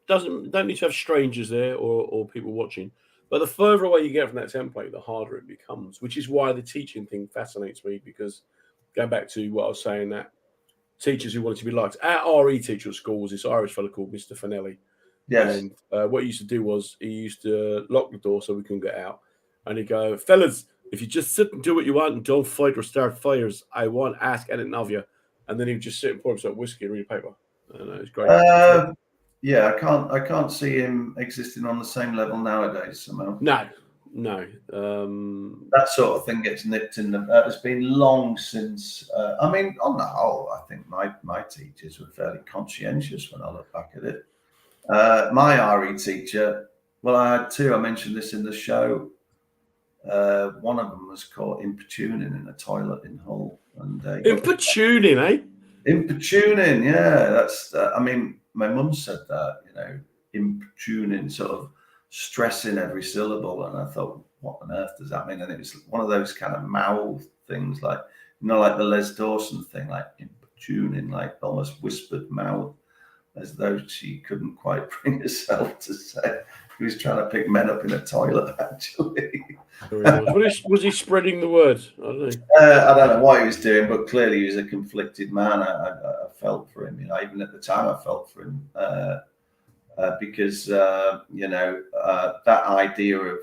need to have strangers there or people watching. But the further away you get from that template, the harder it becomes, which is why the teaching thing fascinates me, because going back to what I was saying, that teachers who wanted to be liked. Our RE teacher at school was this Irish fellow called Mr. Fanelli. Yes. And what he used to do was he used to lock the door so we couldn't get out. And he'd go, fellas, if you just sit and do what you want and don't fight or start fires, I won't ask anything of you. And then he'd just sit and pour himself whiskey and read a paper. And it was great. Yeah, I can't see him existing on the same level nowadays somehow. No. That sort of thing gets nipped in the. It's been long since. I mean, on the whole, I think my teachers were fairly conscientious when I look back at it. My RE teacher, well, I had two. I mentioned this in the show. One of them was caught importuning in a toilet in Hull. And importuning, eh? Importuning, yeah. That's. I mean, my mum said that. Importuning, sort of stressing every syllable, and I thought, what on earth does that mean? And it was one of those kind of mouth things, like like the Les Dawson thing, like importuning, like almost whispered mouth, as though she couldn't quite bring herself to say. He was trying to pick men up in a toilet, actually. Was he spreading the word? I don't know. I don't know what he was doing, but clearly he was a conflicted man. I felt for him. Even at the time, I felt for him because that idea of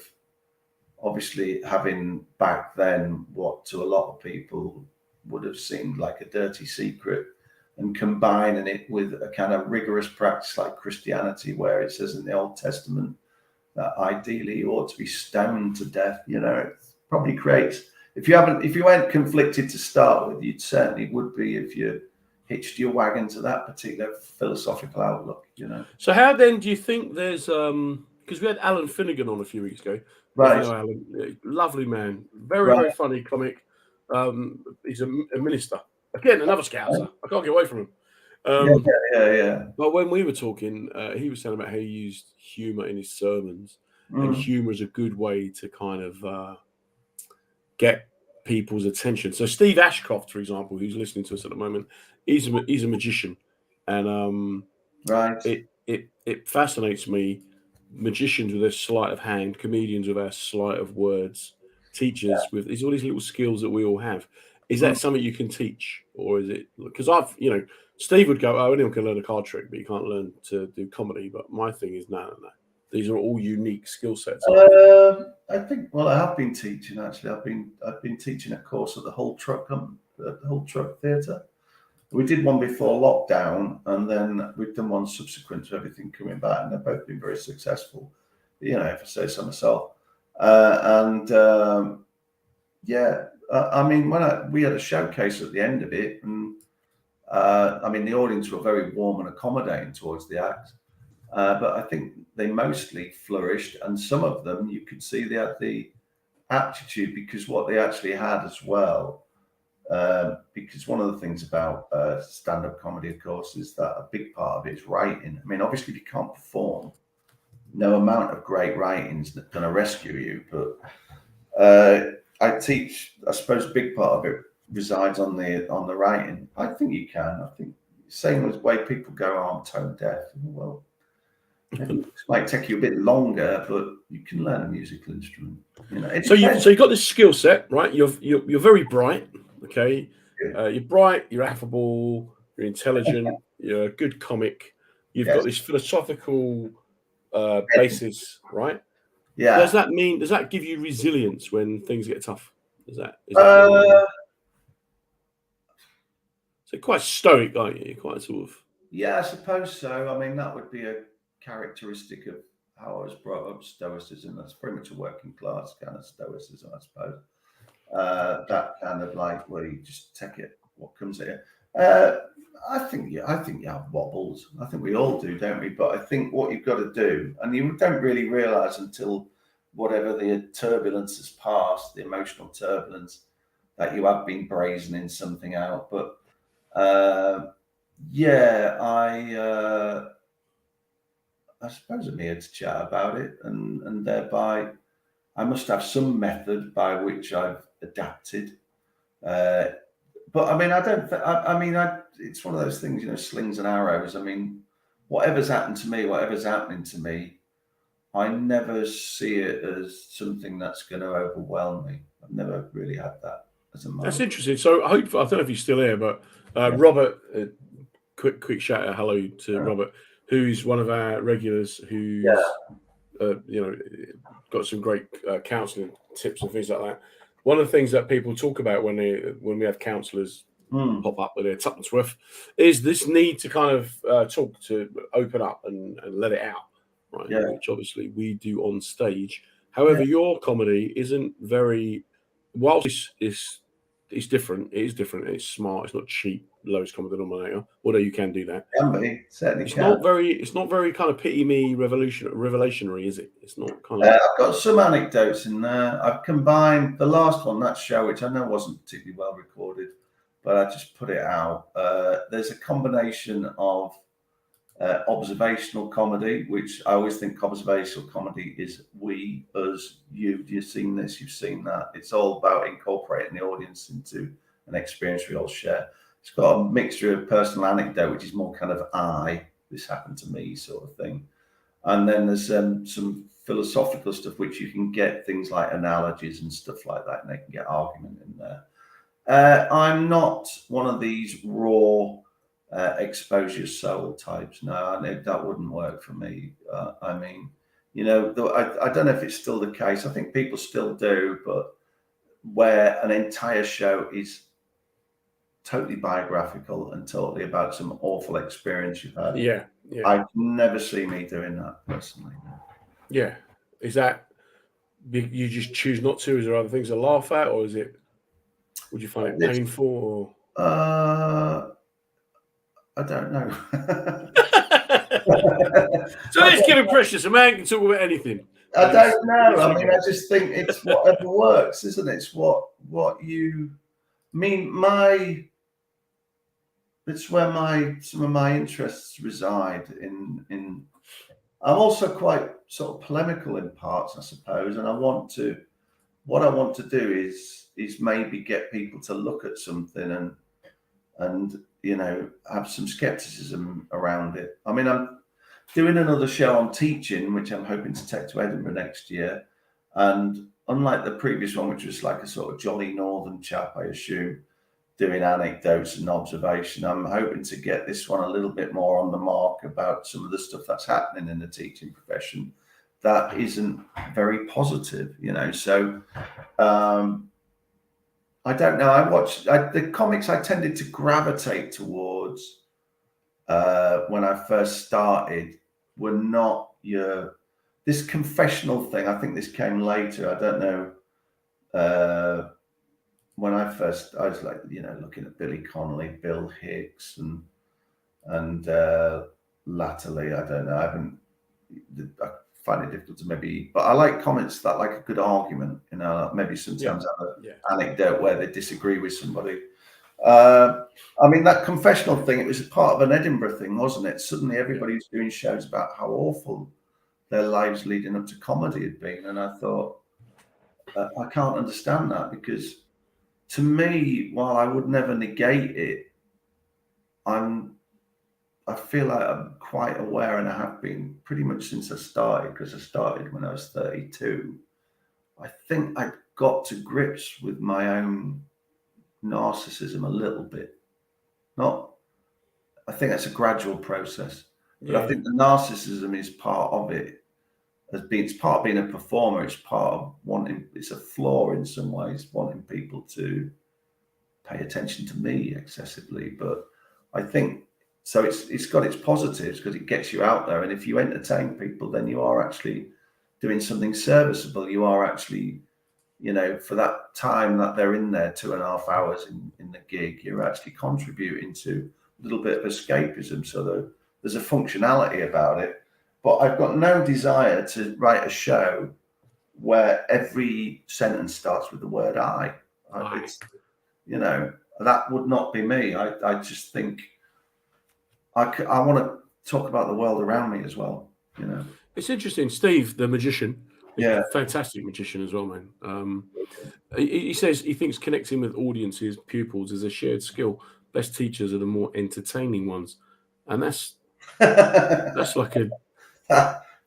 obviously having back then what to a lot of people would have seemed like a dirty secret, and combining it with a kind of rigorous practice like Christianity, where it says in the Old Testament that ideally you ought to be stoned to death. It probably creates, if you weren't conflicted to start with, you certainly would be if you hitched your wagon to that particular philosophical outlook. So how then do you think there's because we had Alan Finnegan on a few weeks ago. Right. Alan, lovely man, very funny comic. He's a minister. Again, another Scouser. I can't get away from him. Yeah. But when we were talking, he was saying about how he used humour in his sermons, and humour is a good way to kind of get people's attention. So Steve Ashcroft, for example, who's listening to us at the moment, he's a magician, and it fascinates me. Magicians with their sleight of hand, comedians with our sleight of words, teachers with all these little skills that we all have. Is that something you can teach, or is it? Because Steve would go, "Oh, anyone can learn a card trick, but you can't learn to do comedy." But my thing is, no. These are all unique skill sets. I think. Well, I have been teaching actually. I've been teaching a course at the Hull Truck Theatre. We did one before lockdown, and then we've done one subsequent to everything coming back, and they've both been very successful. If I say so myself, I mean, we had a showcase at the end of it, and I mean, the audience were very warm and accommodating towards the act, but I think they mostly flourished, and some of them you could see they had the aptitude, because what they actually had as well. Because one of the things about stand-up comedy, of course, is that a big part of it is writing. I mean, obviously, if you can't perform, no amount of great writing is going to rescue you. But I teach, I suppose, a big part of it resides on the writing. I think you can. I think same as way people go, "Oh, I'm tone deaf." Well, maybe it might take you a bit longer, but you can learn a musical instrument. You know, so you've got this skill set, right? You're very bright. Okay, you're bright. You're affable. You're intelligent. You're a good comic. You've got this philosophical basis, right? Yeah. Does that give you resilience when things get tough? Is that so quite stoic, aren't you? Quite sort of. Yeah, I suppose so. I mean, that would be a characteristic of how I was brought up, stoicism. That's pretty much a working class kind of stoicism, I suppose. That kind of like where you just take it, what comes at you. I think you have wobbles. I think we all do, don't we? But I think what you've got to do, and you don't really realise until whatever the turbulence has passed, the emotional turbulence, that you have been brazening something out. But yeah, I suppose I'm here to chat about it, and thereby I must have some method by which I've adapted. But I mean, I don't. I mean, it's one of those things, you know, slings and arrows. I mean, whatever's happened to me, whatever's happening to me, I never see it as something that's going to overwhelm me. I've never really had that as a moment. That's interesting. So I don't know if he's still here, but Robert, quick shout out, hello to Robert, who's one of our regulars, who's got some great counselling tips and things like that. One of the things that people talk about when we have counsellors pop up with their tuppence worth is this need to kind of talk, to open up and let it out, right? Yeah. Which obviously we do on stage. However, your comedy isn't very, whilst it's different. It is different. It's smart. It's not cheap. Lowest common denominator. Although you can do that. Can be, certainly. It's not very kind of pity me revelationary, is it? It's not kind of. I've got some anecdotes in there. I've combined the last one, that show, which I know wasn't particularly well recorded, but I just put it out. There's a combination of observational comedy, which I always think observational comedy is we, us, you. You've seen this, you've seen that. It's all about incorporating the audience into an experience we all share. It's got a mixture of personal anecdote, which is more kind of this happened to me sort of thing. And then there's some philosophical stuff, which you can get things like analogies and stuff like that, and they can get argument in there. I'm not one of these raw expose your soul types. No, that wouldn't work for me. I mean, you know, I don't know if it's still the case. I think people still do, but where an entire show is totally biographical and totally about some awful experience you've had. Yeah. I never see me doing that personally. No. Yeah. Is that you just choose not to? Is there other things to laugh at, or is it? Would you find it painful? Or? I don't know. So let's give it precious. A man can talk about anything. I don't know. I mean, I just think it's whatever works, isn't it? It's what you mean. It's where some of my interests reside in. I'm also quite sort of polemical in parts, I suppose, and what I want to do is maybe get people to look at something and you know, have some skepticism around it. I mean, I'm doing another show on teaching, which I'm hoping to take to Edinburgh next year. And unlike the previous one, which was like a sort of jolly northern chap, I assume, doing anecdotes and observation, I'm hoping to get this one a little bit more on the mark about some of the stuff that's happening in the teaching profession that isn't very positive, you know. So I don't know. The comics I tended to gravitate towards when I first started were not this confessional thing. I think this came later. I don't know. when I was like, looking at Billy Connolly, Bill Hicks, and latterly, I don't know, I find it difficult to but I like comments that like a good argument, maybe sometimes have an anecdote where they disagree with somebody. I mean, that confessional thing, it was a part of an Edinburgh thing, wasn't it? Suddenly everybody was doing shows about how awful their lives leading up to comedy had been. And I thought, I can't understand that, because to me, while I would never negate it, I feel like I'm quite aware, and I have been pretty much since I started, because I started when I was 32. I think I got to grips with my own narcissism a little bit. I think that's a gradual process, but I think the narcissism is part of it. It's part of being a performer. It's part of it's a flaw in some ways, wanting people to pay attention to me excessively. But I think, so it's got its positives, because it gets you out there. And if you entertain people, then you are actually doing something serviceable. You are actually, for that time that they're in there, 2.5 hours in the gig, you're actually contributing to a little bit of escapism. So there's a functionality about it. But I've got no desire to write a show where every sentence starts with the word I. That would not be me. I just think I want to talk about the world around me as well. It's interesting. Steve, the magician, fantastic magician as well, man. He says he thinks connecting with audiences, pupils, is a shared skill. Best teachers are the more entertaining ones, and that's like a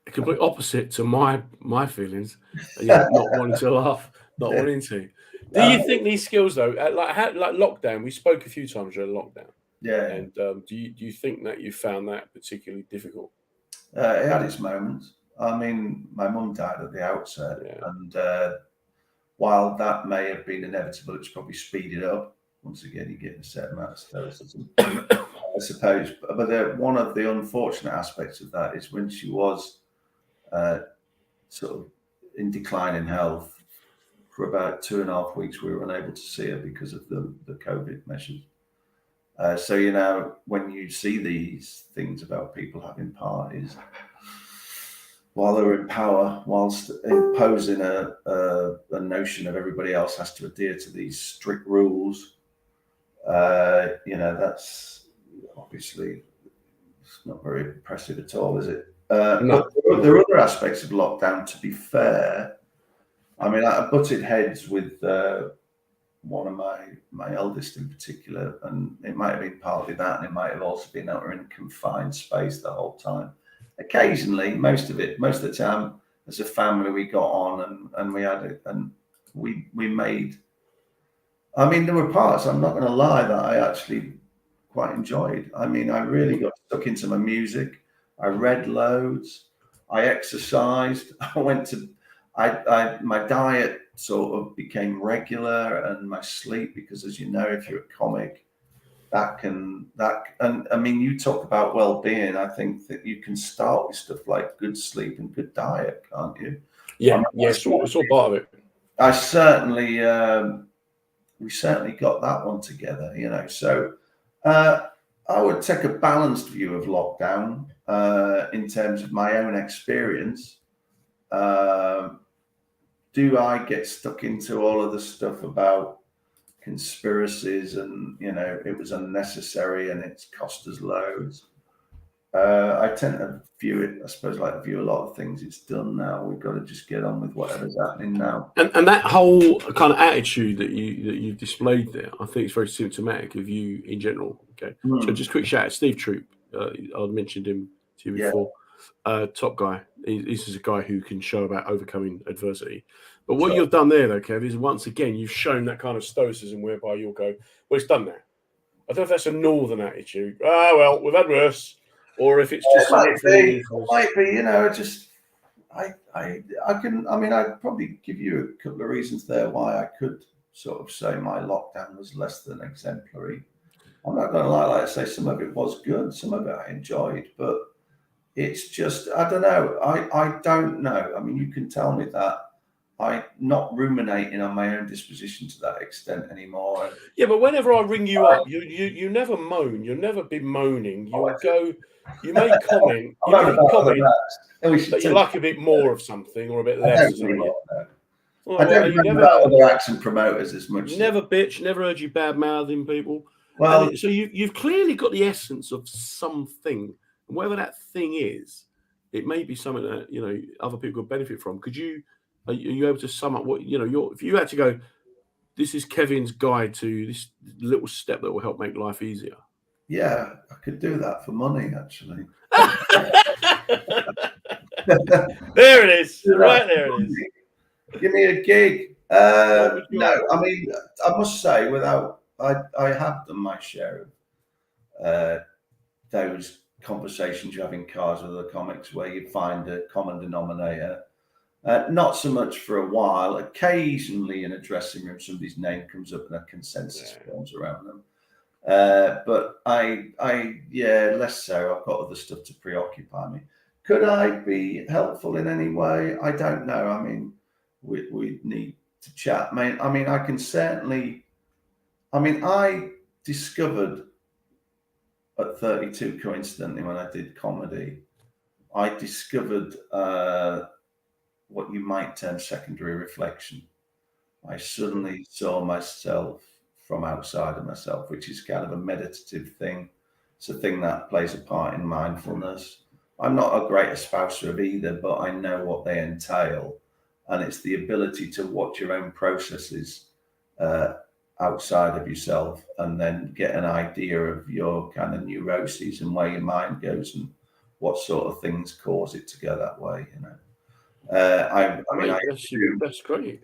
complete opposite to my feelings. Not wanting to laugh, not wanting to. Do you think these skills though, like lockdown? We spoke a few times during lockdown. Yeah. And do you think that you found that particularly difficult? It had its moments. I mean, my mum died at the outset, and while that may have been inevitable, it's probably speeded up. Once again, you're getting a certain amount of stoicism, I suppose. But one of the unfortunate aspects of that is when she was sort of in decline in health, for about 2.5 weeks, we were unable to see her because of the COVID measures. So, when you see these things about people having parties while they're in power, whilst imposing a notion of everybody else has to adhere to these strict rules, that's obviously, it's not very impressive at all, is it? No. But there are other aspects of lockdown, to be fair. I mean, I butted heads with one of my eldest in particular, and it might have been partly that, and it might have also been that we're in a confined space the whole time. Occasionally, most of the time, as a family, we got on and we had it, and we made. I mean, there were parts, I'm not going to lie, that I actually quite enjoyed. I mean, I really got stuck into my music. I read loads. I exercised. My diet sort of became regular, and my sleep, because as you know, if you're a comic, and I mean, you talk about well-being. I think that you can start with stuff like good sleep and good diet, can't you? Yeah, it's all part of it. I certainly, we certainly got that one together, So I would take a balanced view of lockdown in terms of my own experience. Do I get stuck into all of the stuff about conspiracies and, it was unnecessary and it's cost us loads? I tend to view it, I suppose, like I view a lot of things. It's done now. We've got to just get on with whatever's happening now. And that whole kind of attitude that you've displayed there, I think it's very symptomatic of you in general. Okay, so just quick shout out, Steve Troop. I mentioned him to you before. Top guy. This is a guy who can show about overcoming adversity. But what you've done there, though, Kev, is once again you've shown that kind of stoicism whereby you'll go, well, it's done now. I don't know if that's a northern attitude. Well, we've had worse. Or if it's just it might be, just I'd probably give you a couple of reasons there why I could sort of say my lockdown was less than exemplary. I'm not going to lie, like I say, some of it was good, some of it I enjoyed, but it's just, I don't know. I don't know. I mean, you can tell me that I'm not ruminating on my own disposition to that extent anymore. Yeah, but whenever I ring you up, you never moan. You'll never be moaning. You'll go. You may comment. I'm You not may about other comment acts. And we should that you take- like a bit more of something or a bit I less don't of something. anymore, no. Well, I don't you know never, about other acts and promoters as much. you never bitch. Never heard you bad mouthing people. Well, So you've clearly got the essence of something, and whatever that thing is, it may be something that other people could benefit from. Are you able to sum up what if you had to go? This is Kevin's guide to this little step that will help make life easier. yeah, I could do that for money, actually. There it is. Right there it is. Give me a gig. would you No, like? I mean, I must say, I have done my share of those conversations you have in cars with other comics where you find a common denominator. Not so much for a while. Occasionally in a dressing room, somebody's name comes up and a consensus forms around them. But less so. I've got other stuff to preoccupy me. Could I be helpful in any way? I don't know. I mean, we need to chat. I mean, I can certainly. I mean, I discovered at 32, coincidentally, when I did comedy, I discovered what you might term secondary reflection. I suddenly saw myself from outside of myself, which is kind of a meditative thing. It's a thing that plays a part in mindfulness. I'm not a great espouser of either, but I know what they entail. And it's the ability to watch your own processes outside of yourself and then get an idea of your kind of neuroses and where your mind goes and what sort of things cause it to go that way, That's great.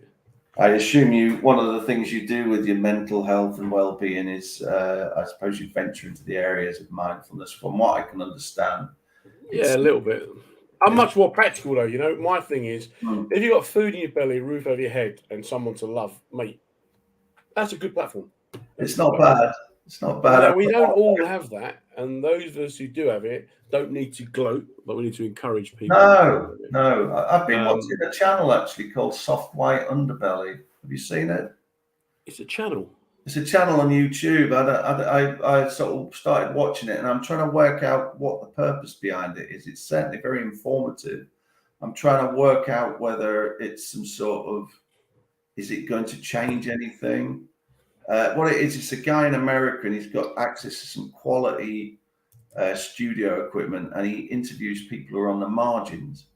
I assume one of the things you do with your mental health and well-being is, I suppose, you venture into the areas of mindfulness. From what I can understand, yeah, a little bit. I'm much more practical though. My thing is, if you've got food in your belly, roof over your head, and someone to love, mate, that's a good platform. It's not bad. It's not bad. No, we don't all have that, and those of us who do have it don't need to gloat, but we need to encourage people. No. I've been watching a channel actually called Soft White Underbelly. Have you seen it? It's a channel. It's a channel on YouTube. I sort of started watching it, and I'm trying to work out what the purpose behind it is. It's certainly very informative. I'm trying to work out whether it's some sort of, is it going to change anything? What it is, it's a guy in America, and he's got access to some quality studio equipment, and he interviews people who are on the margins.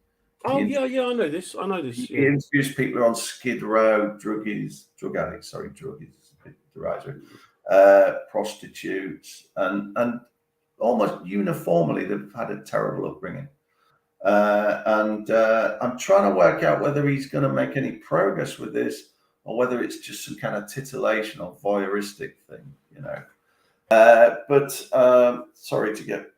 I know this. He interviews people who are on Skid Row, drug addicts, derogatory, prostitutes, and almost uniformly they've had a terrible upbringing. And I'm trying to work out whether he's going to make any progress with this, or whether it's just some kind of titillation or voyeuristic thing, But sorry to get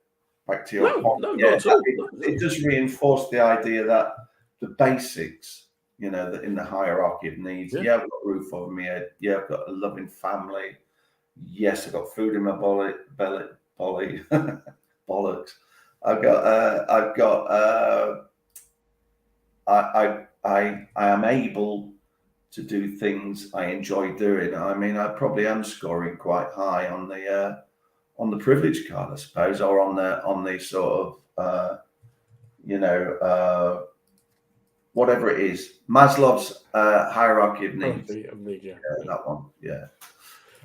back to your point. No, not at all. It does reinforce the idea that the basics, that in the hierarchy of needs, I've got a roof over my head. Yeah, I've got a loving family. Yes, I've got food in my belly, bollocks. I am able to do things I enjoy doing. I mean, I probably am scoring quite high on the privilege card, I suppose, or on the sort of whatever it is, Maslow's hierarchy of needs. That one, yeah.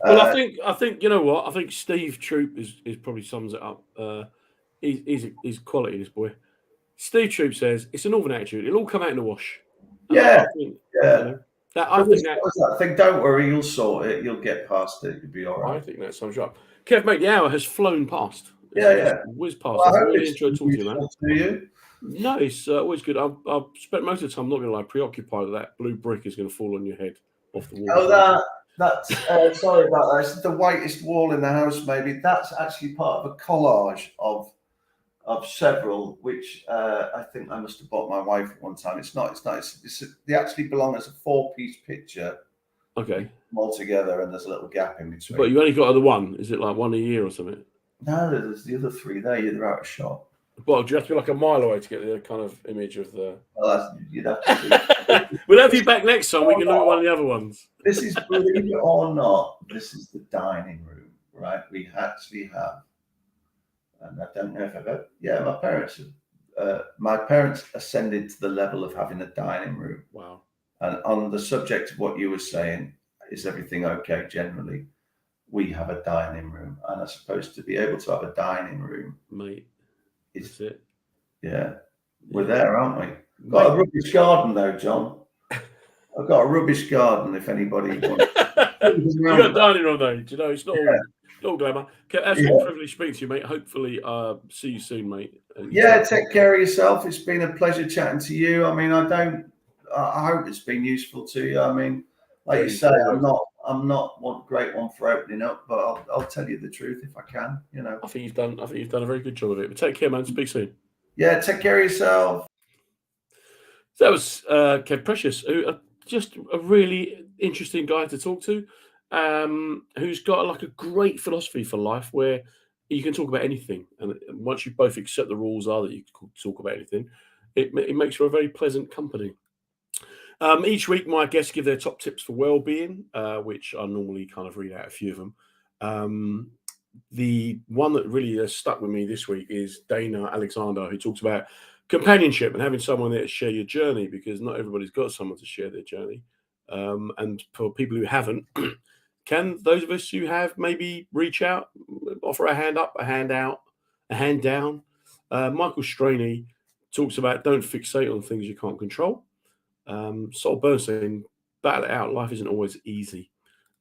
Well, I think you know what? I think Steve Troop is probably sums it up. He's quality, this boy. Steve Troop says it's a northern attitude. It'll all come out in the wash. I think don't worry, you'll sort it. You'll get past it. You'll be all right. I think that sums you up. Kev, mate, the hour has flown past. Whiz past. Well, I really enjoyed talking to you, man. Do you? No, it's always good. I've spent most of the time, I'm not going to lie, preoccupied that blue brick is going to fall on your head off the wall. Oh, that's sorry about that. It's the whitest wall in the house, maybe. That's actually part of a collage of several, which I think I must have bought my wife at one time. It's not. They actually belong as a 4-piece picture. Okay. All together, and there's a little gap in between. But you only got the one. Is it like one a year or something? No, there's the other 3 there. They're out of shot. Well, do you have to be like a mile away to get the kind of image of the? Well, you'd have to. We'll have you back next time. We can look at one of the other ones. This is, believe it or not, this is the dining room, right? We actually have, and I don't know if I've ever, my parents ascended to the level of having a dining room. Wow. And on the subject of what you were saying, is everything okay generally? We have a dining room, and I suppose to be able to have a dining room, mate, that's it. Yeah, we're there, aren't we? Got a rubbish garden though, John. I've got a rubbish garden. If anybody wants, you got a dining room though. Do you know it's not all glamour. Absolutely privileged speaking to you, mate. Hopefully, see you soon, mate. Take care of yourself. It's been a pleasure chatting to you. I mean, I hope it's been useful to you. I mean, like you say, I'm not one great one for opening up, but I'll tell you the truth if I can. You know, I think you've done a very good job of it. But take care, man. Speak soon. Yeah, take care of yourself. So that was Kev Precious, just a really interesting guy to talk to, who's got like a great philosophy for life where you can talk about anything, and once you both accept the rules are that you can talk about anything, it makes for a very pleasant company. Each week, my guests give their top tips for well-being, which I normally kind of read out a few of them. The one that really has stuck with me this week is Dana Alexander, who talks about companionship and having someone there to share your journey, because not everybody's got someone to share their journey. And for people who haven't, can those of us who have maybe reach out, offer a hand up, a hand out, a hand down? Michael Straney talks about don't fixate on things you can't control. Saul Bernstein, battle it out. Life isn't always easy.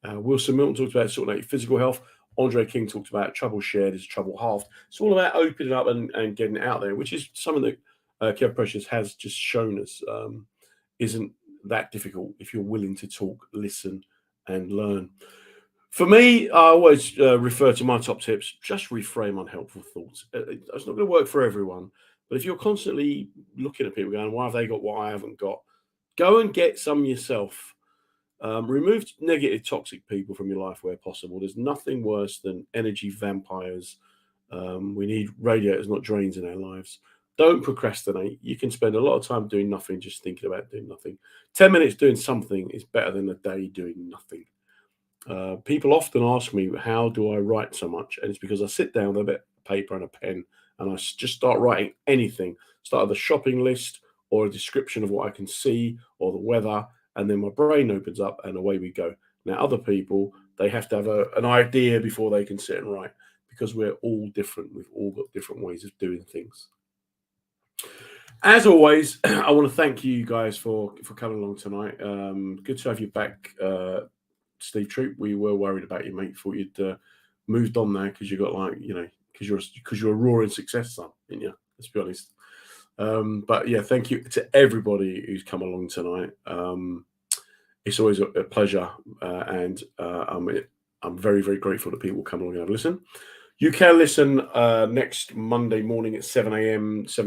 Wilson Milton talks about sorting out your physical health. Andre King talks about trouble shared is trouble halved. It's all about opening up and getting it out there, which is something that Kev Precious has just shown us isn't that difficult if you're willing to talk, listen, and learn. For me, I always refer to my top tips. Just reframe unhelpful thoughts. It's not going to work for everyone, but if you're constantly looking at people going, why have they got what I haven't got? Go and get some yourself. Remove negative, toxic people from your life where possible. There's nothing worse than energy vampires. We need radiators, not drains in our lives. Don't procrastinate. You can spend a lot of time doing nothing, just thinking about doing nothing. 10 minutes doing something is better than a day doing nothing. People often ask me, how do I write so much? And it's because I sit down with a bit of paper and a pen and I just start writing anything. Start with a shopping list or a description of what I can see or the weather. And then my brain opens up and away we go. Now, other people, they have to have an idea before they can sit and write, because we're all different. We've all got different ways of doing things. As always, I want to thank you guys for coming along tonight. Good to have you back, Steve Troop. We were worried about you, mate. Thought you'd moved on now because you got because you're a roaring success son, didn't you? Let's be honest. But yeah, thank you to everybody who's come along tonight. It's always a pleasure, and I'm very, very grateful that people come along and have a listen. You can listen next Monday morning at 7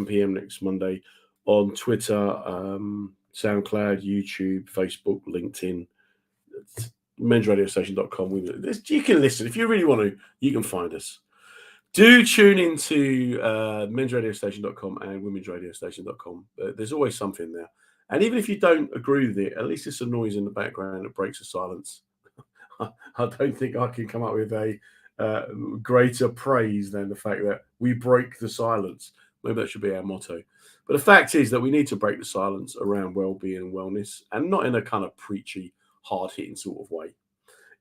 p.m. next Monday on Twitter, SoundCloud, YouTube, Facebook, LinkedIn, mensradiostation.com. You can listen. If you really want to, you can find us. Do tune into mensradiostation.com and womensradiostation.com. There's always something there. And even if you don't agree with it, at least it's a noise in the background that breaks the silence. I don't think I can come up with a greater praise than the fact that we break the silence. Maybe that should be our motto. But the fact is that we need to break the silence around well-being and wellness, and not in a kind of preachy, hard-hitting sort of way.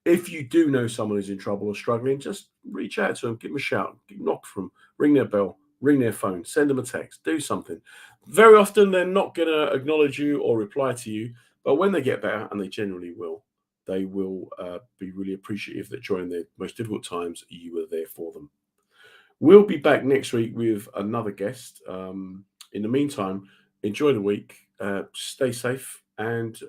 If you do know someone who's in trouble or struggling, just reach out to them, give them a shout, knock for them, ring their bell, ring their phone, send them a text, do something. Very often they're not going to acknowledge you or reply to you, but when they get better, and they generally will, they will be really appreciative that during their most difficult times, you were there for them. We'll be back next week with another guest. In the meantime, enjoy the week, stay safe, and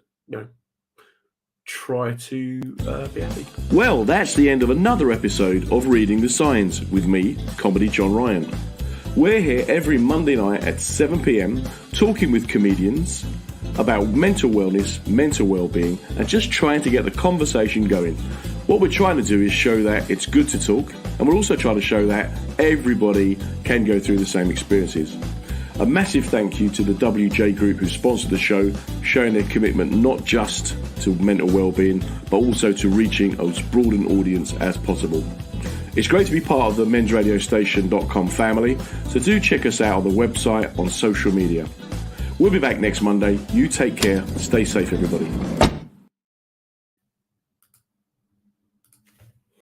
try to be happy. Well, that's the end of another episode of Reading the Signs with me, Comedy John Ryan. We're here every Monday night at 7 p.m. talking with comedians about mental wellness, mental well-being, and just trying to get the conversation going. What we're trying to do is show that it's good to talk, and we're also trying to show that everybody can go through the same experiences. A massive thank you to the WJ Group who sponsored the show, showing their commitment not just to mental well-being, but also to reaching as broad an audience as possible. It's great to be part of the mensradiostation.com family, so do check us out on the website, on social media. We'll be back next Monday. You take care. Stay safe, everybody.